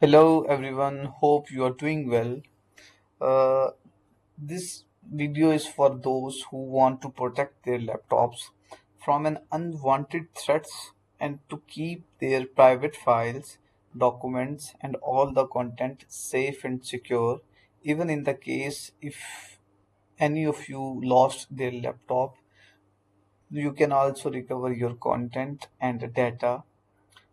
Hello everyone, hope you are doing well. Uh, this video is for those who want to protect their laptops from an unwanted threats and to keep their private files, documents, and all the content safe and secure, even in the case if any of you lost their laptop. You can also recover your content and data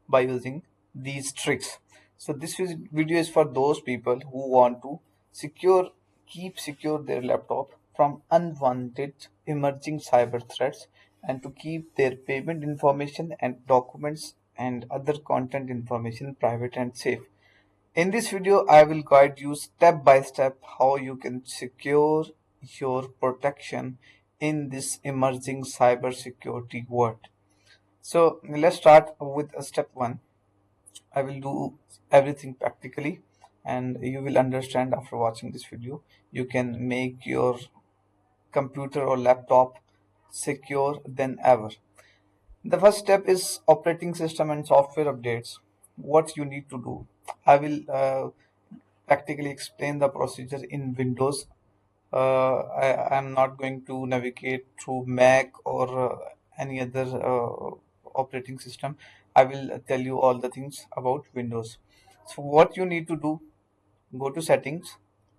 by using these tricks. So video is for those people who want to secure, keep secure their laptop from unwanted emerging cyber threats and to keep their payment information and documents and other content information private and safe. In this video, I will guide you step by step how you can secure your protection in this emerging cybersecurity world. So let's start with step one. I will do everything practically and you will understand after watching this video. You can make your computer or laptop secure than ever. The first step is operating system and software updates. What you need to do. I will practically explain the procedure in Windows. I'm not going to navigate through Mac or any other operating system. I will tell you all the things about Windows. So what you need to do, go to settings.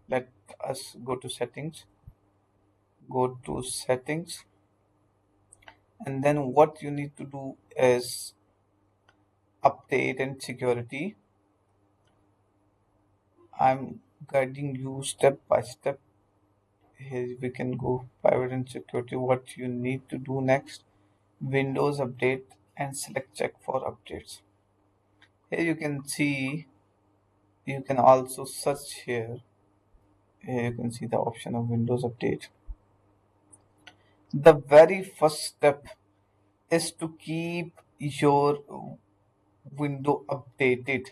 Let us go to settings. Go to settings. And then what you need to do is update and security. I'm guiding you step by step. Here we can go private and security. What you need to do next, Windows update and select check for updates. Here you can see, you can also search here. Here you can see the option of Windows update. The very first step is to keep your window updated.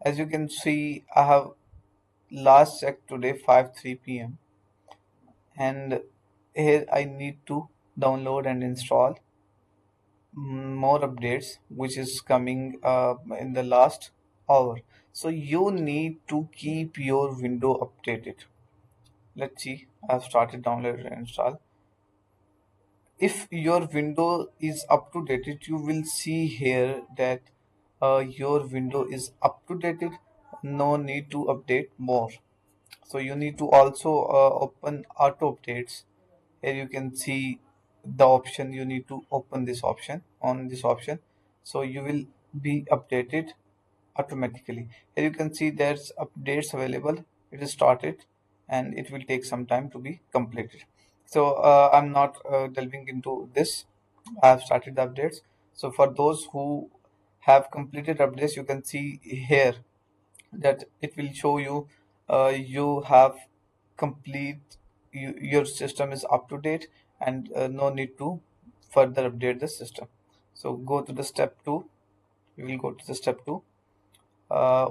As you can see, I have last checked today 5:03 p.m. and here I need to download and install more updates which is coming in the last hour. So you need to keep your window updated. Let's see, I've started download and install. If your window is up to date, you will see here that your window is up to date. No need to update more. So you need to also open auto updates. Here you can see the option. You need to open this option, on this option, so you will be updated automatically. Here you can see there's updates available. It is started and it will take some time to be completed. So I'm not delving into this. I have started the updates. So for those who have completed updates, you can see here that it will show you you have complete, your system is up to date and no need to further update the system. So go to the step 2. We will go to the step 2, uh,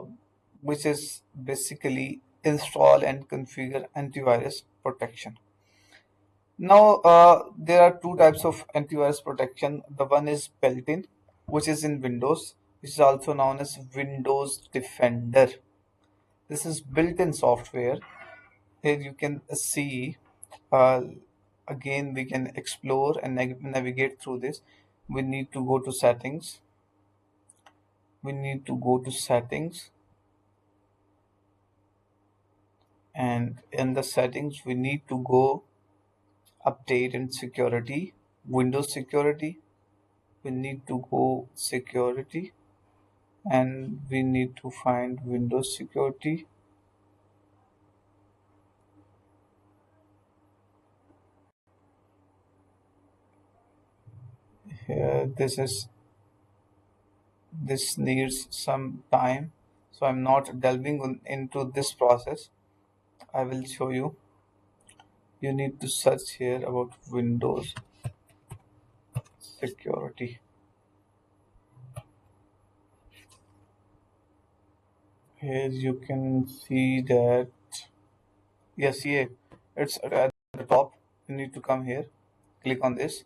which is basically install and configure antivirus protection. Now there are two types of antivirus protection. The one is built-in, which is in Windows, which is also known as Windows Defender. This is built-in software. Here you can see, uh, again we can explore and navigate through this. We need to go to settings. We need to go to settings, and in the settings we need to go update and security, Windows security. We need to go security and we need to find Windows security. Here this needs some time, so I'm not delving into this process. I will show you. You need to search here about Windows security. Here you can see that, yes, here it's at the top. You need to come here, click on this,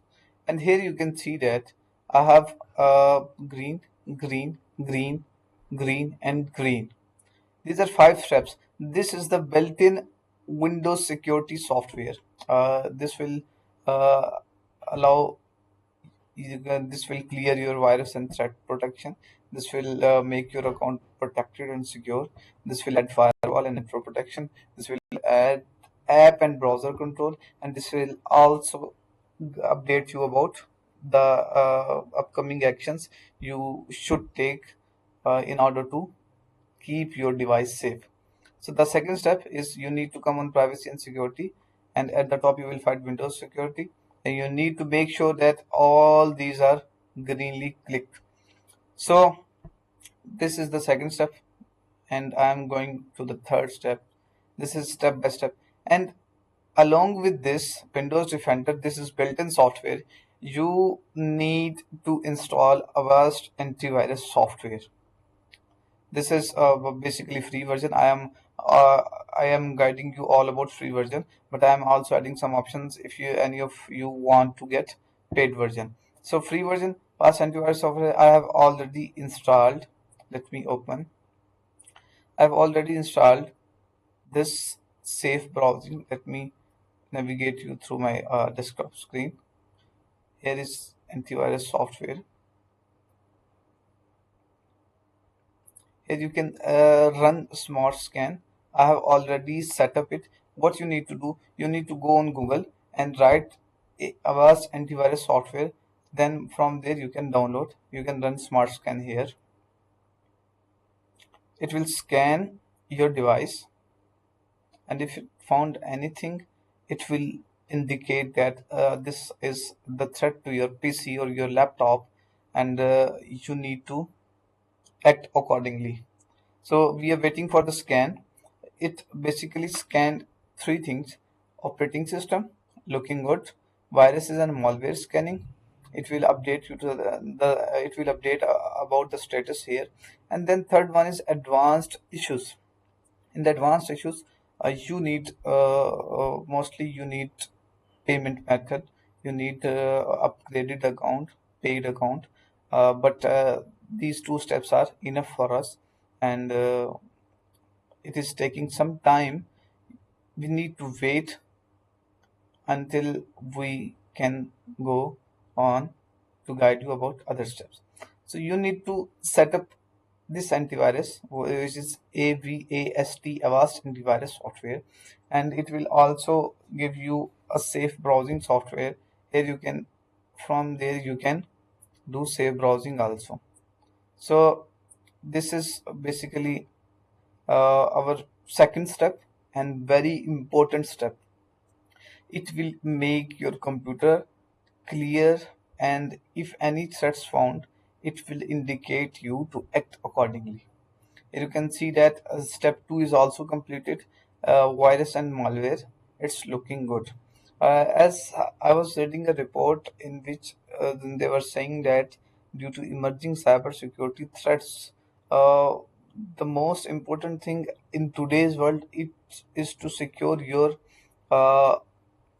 and here you can see that I have green, green, green, green, and green. These are 5 steps. This is the built-in Windows security software. This will uh, allow this will clear your virus and threat protection. This will make your account protected and secure. This will add firewall and network protection. This will add app and browser control, and this will also update you about the upcoming actions you should take in order to keep your device safe. So the second step is you need to come on privacy and security, and at the top you will find Windows security, and you need to make sure that all these are greenly clicked. So this is the second step, and I am going to the third step. This is step by step, and along with this Windows Defender, this is built-in software. You need to install Avast antivirus software. This is basically free version. Uh, I am guiding you all about free version, but I am also adding some options if you any of you want to get paid version. So free version, past antivirus software I have already installed. Let me open. I have already installed this safe browsing. Let me navigate you through my desktop screen. Here is antivirus software. Here you can run smart scan. I have already set up it. What you need to do, you need to go on Google and write Avast antivirus software. Then from there you can download. You can run smart scan here. It will scan your device, and if it found anything, it will indicate that this is the threat to your PC or your laptop, and you need to act accordingly. So we are waiting for the scan. It basically scanned 3 things: operating system, looking good; viruses and malware scanning. It will update you to the it will update about the status here. And then third one is advanced issues. In the advanced issues, you need mostly you need payment method. You need upgraded account, paid account. But these 2 steps are enough for us, and it is taking some time. We need to wait until we can go on to guide you about other steps. So you need to set up this antivirus, which is Avast antivirus software, and it will also give you a safe browsing software. Here you can, from there you can do safe browsing also. So this is basically our second step and very important step. It will make your computer clear, and if any threats found, it will indicate you to act accordingly. Here you can see that step 2 is also completed. Virus and malware, it's looking good. As I was reading a report in which they were saying that due to emerging cybersecurity threats, uh, the most important thing in today's world is to secure your uh,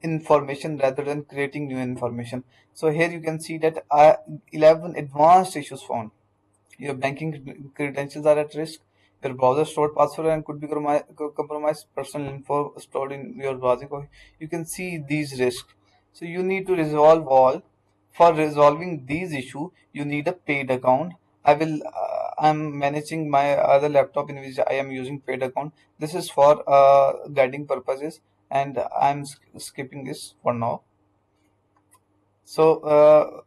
information rather than creating new information. So here you can see that 11 advanced issues found. Your banking credentials are at risk. Your browser stored password and could be compromised. Personal info stored in your browsing. You can see these risks. So you need to resolve all. For resolving these issues, you need a paid account. I'm managing my other laptop in which I am using paid account. This is for guiding purposes, and I'm skipping this for now. So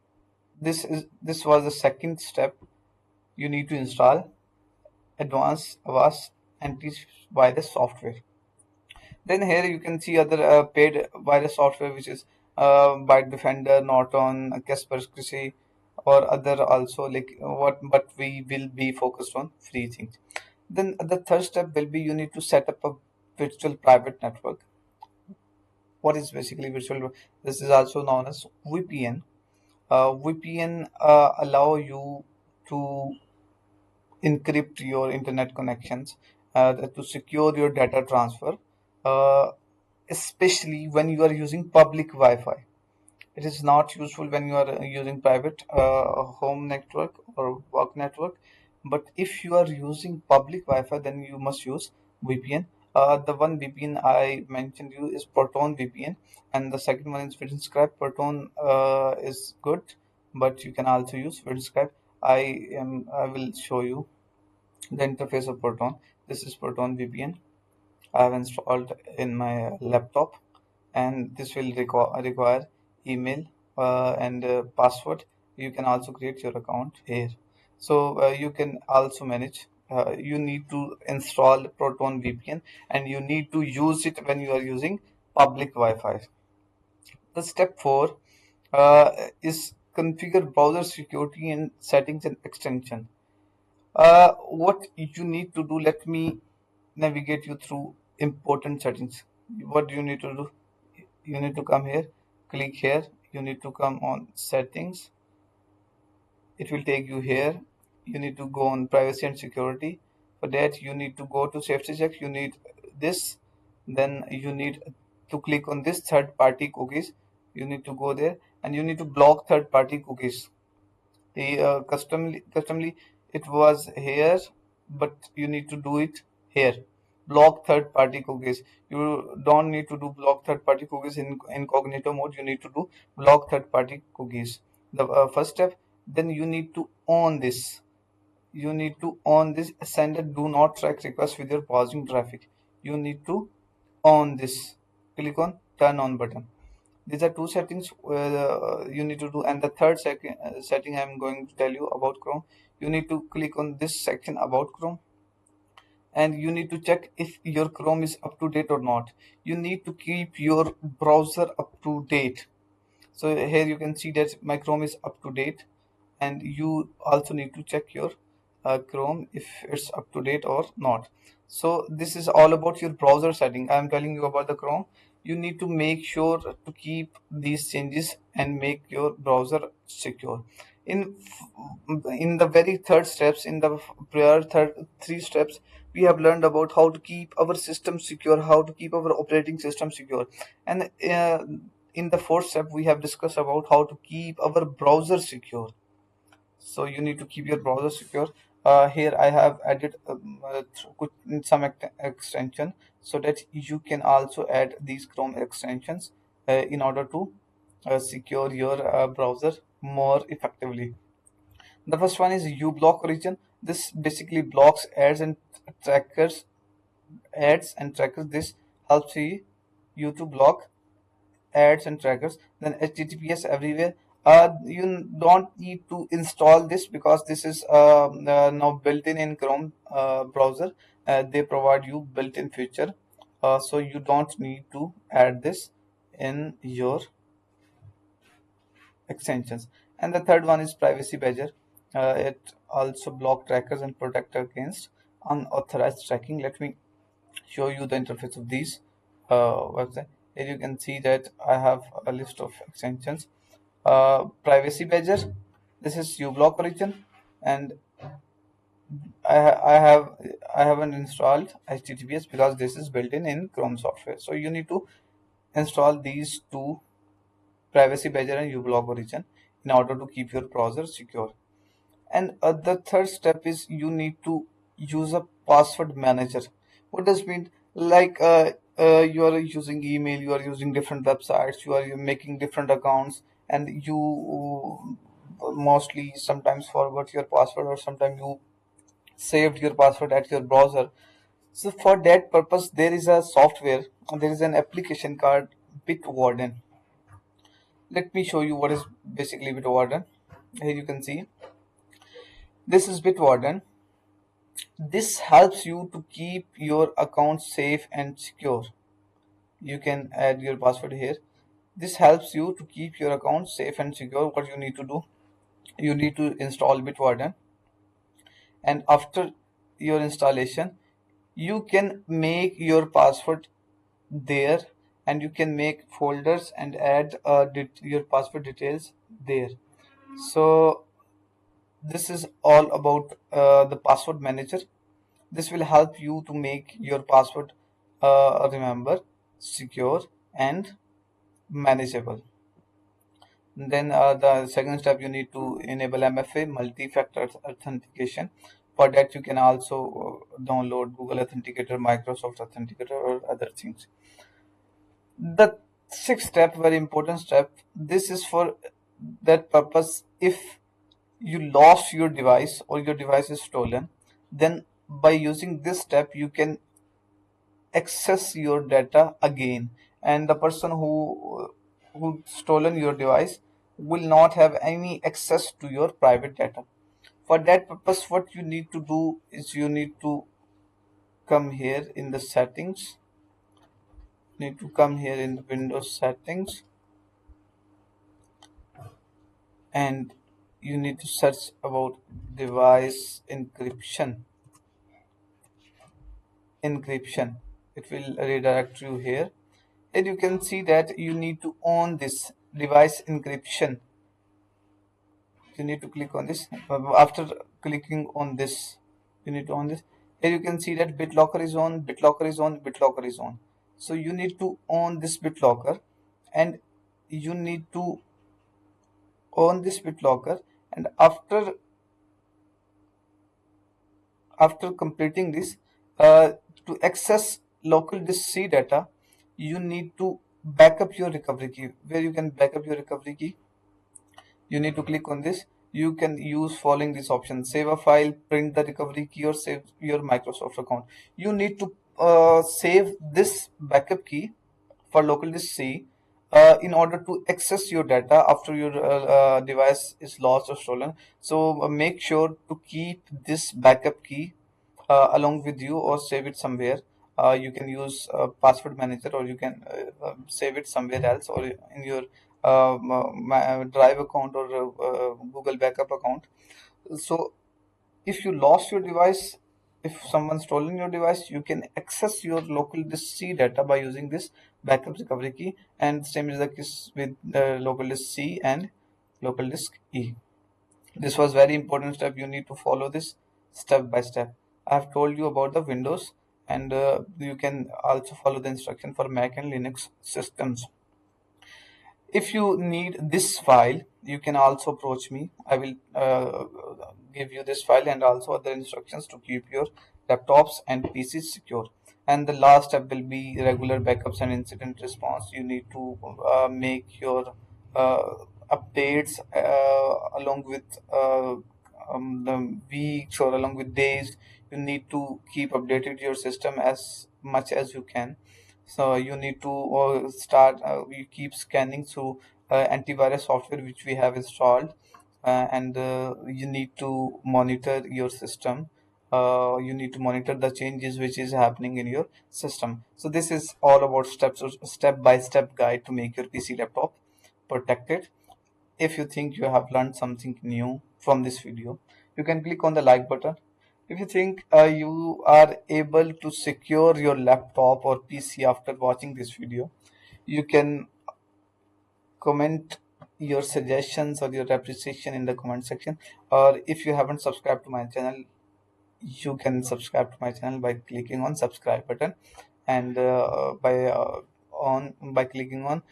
this was the second step. You need to install advanced Avast antivirus software. Then here you can see other paid virus software, which is Byte Defender, Norton, Kaspersky, or other also like what. But we will be focused on free things. Then the third step will be you need to set up a virtual private network. What is basically virtual? This is also known as VPN. VPN allow you to encrypt your internet connections, to secure your data transfer, uh, especially when you are using public Wi-Fi. It is not useful when you are using private home network or work network. But if you are using public Wi-Fi, then you must use VPN. The one VPN I mentioned you is Proton VPN, and the second one is Winscribe. Proton is good, but you can also use Winscribe. I will show you the interface of Proton. This is Proton VPN. I have installed in my laptop, and this will require email and password. You can also create your account here. So you can also manage. You need to install Proton VPN, and you need to use it when you are using public Wi-Fi. The step 4 is configure browser security and settings and extension. What you need to do, let me navigate you through important settings. What do you need to do? You need to come here, click here, you need to come on settings. It will take you here. You need to go on privacy and security. For that, you need to go to safety check. You need this. Then you need to click on this third party cookies. You need to go there, and you need to block third party cookies. The customly it was here, but you need to do it here. Block third party cookies. You don't need to do block third party cookies in incognito mode. You need to do block third party cookies. The first step. Then you need to on this. You need to on this send a do not track request with your pausing traffic. You need to on this. Click on turn on button. These are two settings you need to do, and the third setting I'm going to tell you about Chrome. You need to click on this section about Chrome, and you need to check if your Chrome is up to date or not. You need to keep your browser up to date. So here you can see that my Chrome is up to date, and you also need to check your Chrome if it's up to date or not. So this is all about your browser setting. I'm telling you about the Chrome. You need to make sure to keep these changes and make your browser secure. In in the very third steps, in the prior third three steps, we have learned about how to keep our system secure, how to keep our operating system secure, and in the fourth step, we have discussed about how to keep our browser secure. So you need to keep your browser secure. Here I have added some extension so that you can also add these Chrome extensions in order to secure your browser more effectively. The first one is uBlock Origin. This basically blocks trackers, ads and trackers. This helps you to block ads and trackers. Then https everywhere. You don't need to install this because this is now built in Chrome browser. They provide you built-in feature, so you don't need to add this in your extensions. And the third one is privacy badger. It also block trackers and protect against unauthorized tracking. Let me show you the interface of these website. Here you can see that I have a list of extensions. Privacy badger. This is uBlock Origin, and I haven't installed HTTPS because this is built in Chrome software. So you need to install these two, Privacy Badger and uBlock Origin, in order to keep your browser secure. And the third step is you need to use a password manager. What does it mean? Like you are using email, you are using different websites, you are making different accounts, and you mostly sometimes forgot your password, or sometimes you saved your password at your browser. So for that purpose, there is a software, there is an application called Bitwarden. Let me show you what is basically Bitwarden. Here you can see this is Bitwarden. This helps you to keep your account safe and secure. You can add your password here. This helps you to keep your account safe and secure. What you need to do, you need to install Bitwarden, and after your installation, you can make your password there, and you can make folders and add your password details there. So this is all about the password manager. This will help you to make your password remember, secure, and manageable. Then the second step, you need to enable MFA, multi-factor authentication. For that, you can also download Google Authenticator, Microsoft Authenticator, or other things. The sixth step, very important step, this is for that purpose. If you lost your device or your device is stolen, then by using this step you can access your data again, and the person who stolen your device will not have any access to your private data. For that purpose, what you need to do is you need to come here in the settings, need to come here in the Windows settings, and you need to search about device encryption. It will redirect you here, and you can see that you need to own this device encryption. You need to click on this. After clicking on this, you need to own this. Here you can see that BitLocker is on, BitLocker is on, BitLocker is on. So you need to own this BitLocker, and you need to own this BitLocker, and after completing this, to access local disk C data, you need to backup your recovery key. Where you can backup your recovery key, you need to click on this. You can use following this option: save a file, print the recovery key, or save your Microsoft account. You need to save this backup key for local disk C in order to access your data after your device is lost or stolen. So make sure to keep this backup key along with you, or save it somewhere. You can use password manager, or you can save it somewhere else, or in your drive account, or Google backup account. So if you lost your device, if someone stolen your device, you can access your local disk C data by using this backup recovery key, and same is the case with local disk C and local disk E. This was very important step. You need to follow this step by step. I have told you about the Windows, and you can also follow the instruction for Mac and Linux systems. If you need this file, you can also approach me. I will give you this file and also other instructions to keep your laptops and PCs secure. And the last step will be regular backups and incident response. You need to make your uh, updates along with the weeks, or along with days. You need to keep updated your system as much as you can. So you need to start you keep scanning through antivirus software which we have installed, and you need to monitor your system. You need to monitor the changes which is happening in your system. So this is all about step by step guide to make your PC laptop protected. If you think you have learned something new from this video, you can click on the like button. If you think you are able to secure your laptop or PC after watching this video, you can comment your suggestions or your appreciation in the comment section. Or if you haven't subscribed to my channel, you can subscribe to my channel by clicking on subscribe button, and by clicking on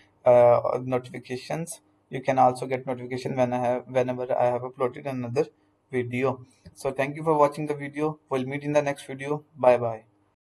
notifications. You can also get notification whenever I have uploaded another video. So thank you for watching the video. We'll meet in the next video. Bye bye.